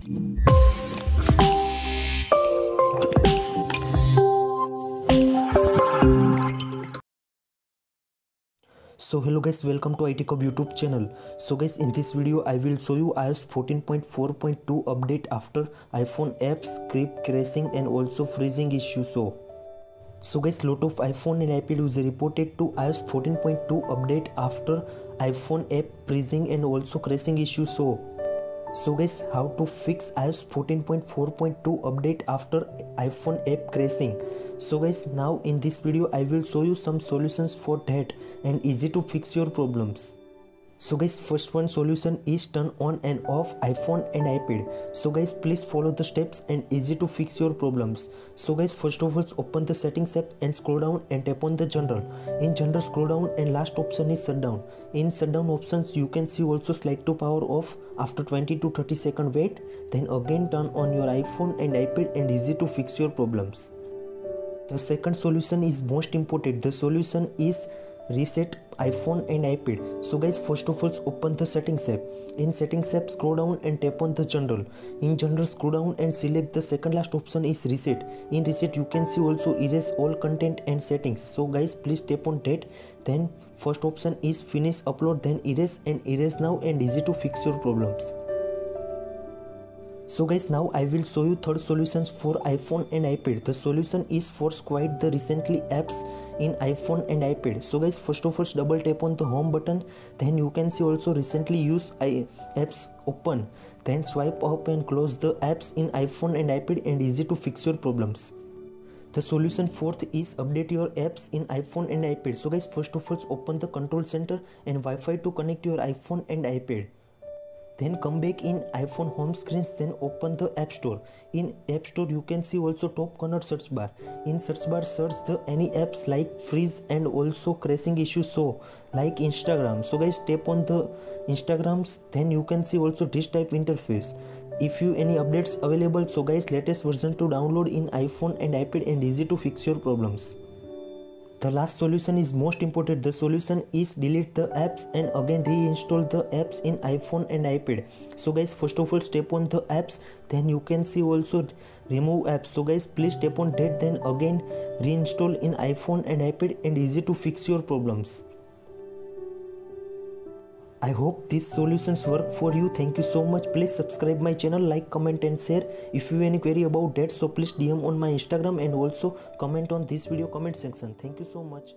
So hello guys, welcome to IT Cub YouTube channel. So guys, in this video I will show you iOS 14.4.2 update after iPhone apps script crashing and also freezing issue. So guys, lot of iPhone and iPad users reported to iOS 14.2 update after iPhone app freezing and also crashing issue. So guys, how to fix iOS 14.4.2 update after iPhone app crashing. So guys, now in this video I will show you some solutions for that and easy to fix your problems. So guys, first one solution is turn on and off iPhone and iPad. So guys, please follow the steps and easy to fix your problems. So guys, first of all, open the settings app and scroll down and tap on the general. In general, scroll down and last option is shutdown. In shutdown options, you can see also slide to power off after 20 to 30 second wait. Then again turn on your iPhone and iPad and easy to fix your problems. The second solution is most important. The solution is reset iPhone and iPad. So guys, first of all, open the settings app. In settings app, scroll down and tap on the general. In general, scroll down and select the second last option is reset. In reset, you can see also erase all content and settings. So guys, please tap on that. Then first option is finish upload, then erase and erase now and easy to fix your problems. So guys, now I will show you third solutions for iPhone and iPad. The solution is for squid the recently apps in iPhone and iPad. So guys, first of all, double tap on the home button. Then you can see also recently used apps open. Then swipe up and close the apps in iPhone and iPad and easy to fix your problems. The solution fourth is update your apps in iPhone and iPad. So guys, first of all, open the control center and Wi-Fi to connect your iPhone and iPad. Then come back in iPhone home screens, then open the App Store. In App Store, you can see also top corner search bar. In search bar, search the any apps like freeze and also crashing issues, so like Instagram. So guys, tap on the Instagrams, then you can see also this type interface. If you any updates available, so guys, latest version to download in iPhone and iPad and easy to fix your problems. The last solution is most important. The solution is delete the apps and again reinstall the apps in iPhone and iPad. So guys, first of all, tap on the apps, then you can see also remove apps. So guys, please tap on that, then again reinstall in iPhone and iPad and easy to fix your problems. I hope these solutions work for you. Thank you so much. Please subscribe my channel, like, comment and share. If you have any query about that, so please DM on my Instagram and also comment on this video comment section. Thank you so much.